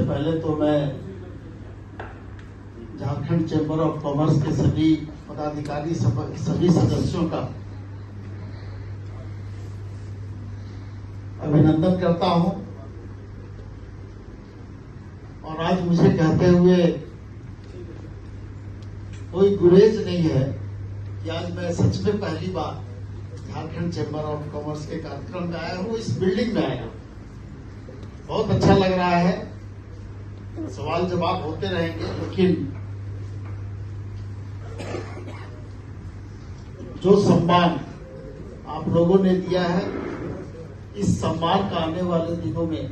पहले तो मैं झारखंड चैम्बर ऑफ कॉमर्स के सभी पदाधिकारी सभी सदस्यों का अभिनंदन करता हूं और आज मुझे कहते हुए कोई गुरेज नहीं है कि आज मैं सच में पहली बार झारखंड चैम्बर ऑफ कॉमर्स के कार्यक्रम में आया हूं, इस बिल्डिंग में आया। बहुत अच्छा लग रहा है, सवाल जवाब होते रहेंगे, लेकिन जो सम्मान आप लोगों ने दिया है, इस सम्मान का आने वाले दिनों में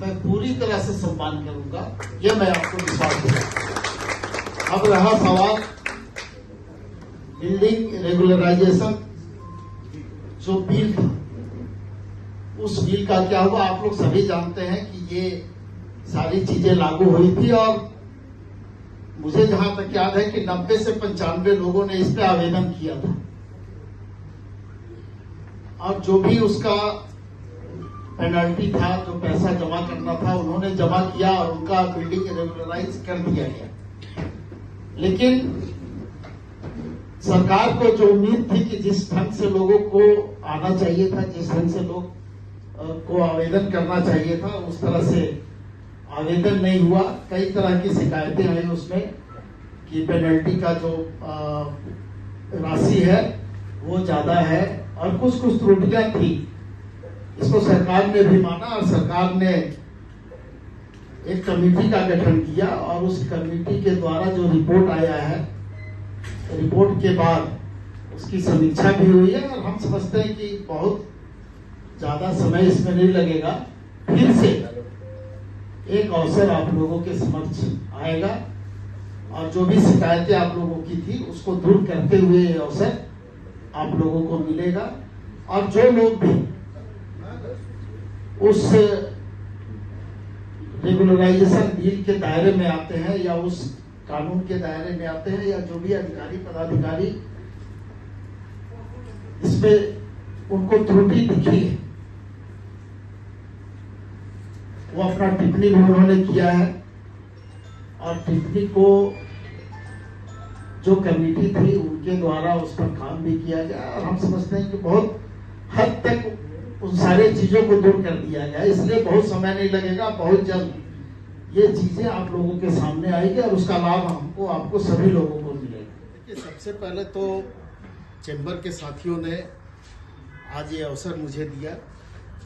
मैं पूरी तरह से सम्मान करूंगा, यह मैं आपको विश्वास दूंगा। अब रहा सवाल बिल्डिंग रेगुलराइजेशन जो बिल था, उस बिल का क्या हुआ आप लोग सभी जानते हैं कि ये सारी चीजें लागू हुई थी और मुझे जहां तक याद है कि 90 से 95 लोगों ने इस पे आवेदन किया था और जो भी उसका पेनल्टी था, जो पैसा जमा करना था, उन्होंने जमा किया और उनका बिल्डिंग रेगुलराइज कर दिया गया। लेकिन सरकार को जो उम्मीद थी कि जिस ढंग से लोगों को आना चाहिए था, जिस ढंग से लोग को आवेदन करना चाहिए था, उस तरह से आवेदन नहीं हुआ। कई तरह की शिकायतें आई उसमें कि पेनल्टी का जो राशि है वो ज्यादा है और कुछ त्रुटियां थी। इसको सरकार ने भी माना और सरकार ने एक कमेटी का गठन किया और उस कमेटी के द्वारा जो रिपोर्ट आया है, रिपोर्ट के बाद उसकी समीक्षा भी हुई है और हम समझते हैं कि बहुत ज्यादा समय इसमें नहीं लगेगा। फिर से एक अवसर आप लोगों के समक्ष आएगा और जो भी शिकायतें आप लोगों की थी उसको दूर करते हुए ये अवसर आप लोगों को मिलेगा। और जो लोग भी उस रेगुलराइजेशन बिल के दायरे में आते हैं या उस कानून के दायरे में आते हैं या जो भी अधिकारी पदाधिकारी इसमें उनको त्रुटि दिखी है, वो अपना टिप्पणी भी उन्होंने किया है और टिप्पणी को जो कमेटी थी उनके द्वारा उस पर काम भी किया गया और हम समझते हैं कि बहुत हद तक उन सारी चीजों को दूर कर दिया गया। इसलिए बहुत समय नहीं लगेगा, बहुत जल्द ये चीजें आप लोगों के सामने आएगी और उसका लाभ हमको आपको सभी लोगों को मिलेगा। देखिए, सबसे पहले तो चैम्बर के साथियों ने आज ये अवसर मुझे दिया,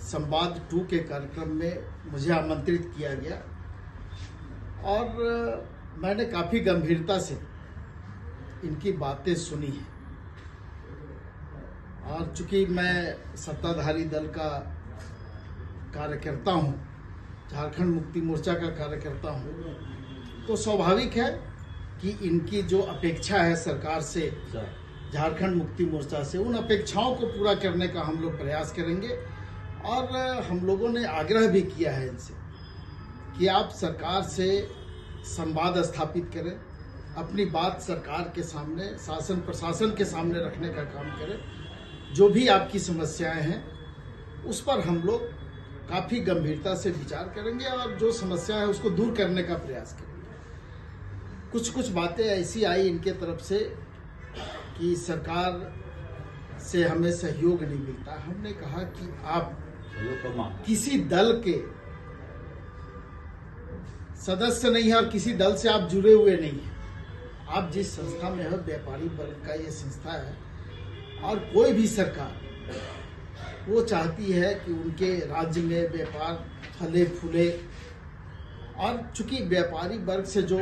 संवाद 2 के कार्यक्रम में मुझे आमंत्रित किया गया और मैंने काफी गंभीरता से इनकी बातें सुनी है। और चूंकि मैं सत्ताधारी दल का कार्यकर्ता हूं, झारखंड मुक्ति मोर्चा का कार्यकर्ता हूं, तो स्वाभाविक है कि इनकी जो अपेक्षा है सरकार से, झारखंड मुक्ति मोर्चा से, उन अपेक्षाओं को पूरा करने का हम लोग प्रयास करेंगे। और हम लोगों ने आग्रह भी किया है इनसे कि आप सरकार से संवाद स्थापित करें, अपनी बात सरकार के सामने, शासन प्रशासन के सामने रखने का काम करें। जो भी आपकी समस्याएं हैं उस पर हम लोग काफी गंभीरता से विचार करेंगे और जो समस्या है उसको दूर करने का प्रयास करेंगे। कुछ बातें ऐसी आई इनके तरफ से कि सरकार से हमें सहयोग नहीं मिलता। हमने कहा कि आप किसी दल के सदस्य नहीं है और किसी दल से आप जुड़े हुए नहीं हैं। आप जिस संस्था में हो, व्यापारी वर्ग का ये संस्था है और कोई भी सरकार वो चाहती है कि उनके राज्य में व्यापार फले फूले और चूंकि व्यापारी वर्ग से जो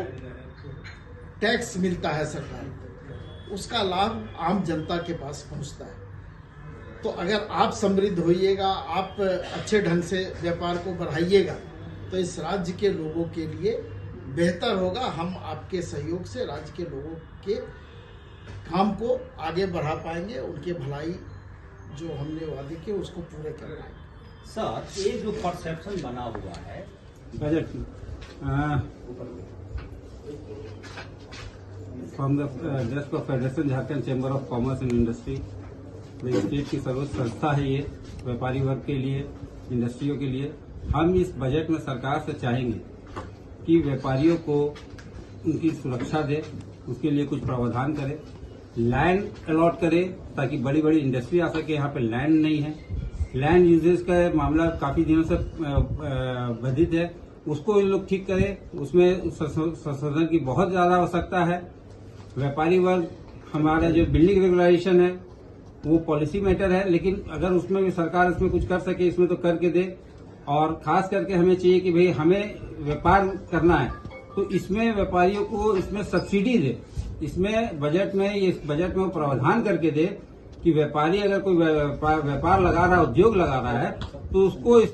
टैक्स मिलता है सरकार को, उसका लाभ आम जनता के पास पहुंचता है। तो अगर आप समृद्ध होइएगा, आप अच्छे ढंग से व्यापार को बढ़ाइएगा तो इस राज्य के लोगों के लिए बेहतर होगा। हम आपके सहयोग से राज्य के लोगों के काम को आगे बढ़ा पाएंगे, उनके भलाई जो हमने वादे किए उसको पूरे कर पाएंगे। सर, ये जो परसेप्शन बना हुआ है budget from the desk of federation Jharkhand chamber of commerce and industry, state की सर्वोच्च संस्था है ये व्यापारी वर्ग के लिए, इंडस्ट्रियों के लिए। हम इस बजट में सरकार से चाहेंगे कि व्यापारियों को उनकी सुरक्षा दे, उसके लिए कुछ प्रावधान करे, लैंड अलॉट करे ताकि बड़ी बड़ी इंडस्ट्री आ सके। यहाँ पे लैंड नहीं है, लैंड यूजेस का मामला काफी दिनों से बाधित है, उसको ये लोग ठीक करे, उसमें संशोधन की बहुत ज्यादा आवश्यकता है। व्यापारी वर्ग, हमारा जो बिल्डिंग रेगुलेशन है वो पॉलिसी मैटर है, लेकिन अगर उसमें भी सरकार इसमें कुछ कर सके इसमें तो करके दे। और खास करके हमें चाहिए कि भाई हमें व्यापार करना है तो इसमें व्यापारियों को इसमें सब्सिडी दे, इसमें बजट में वो प्रावधान करके दे कि व्यापारी अगर कोई व्यापार लगा रहा है, उद्योग लगा रहा है तो उसको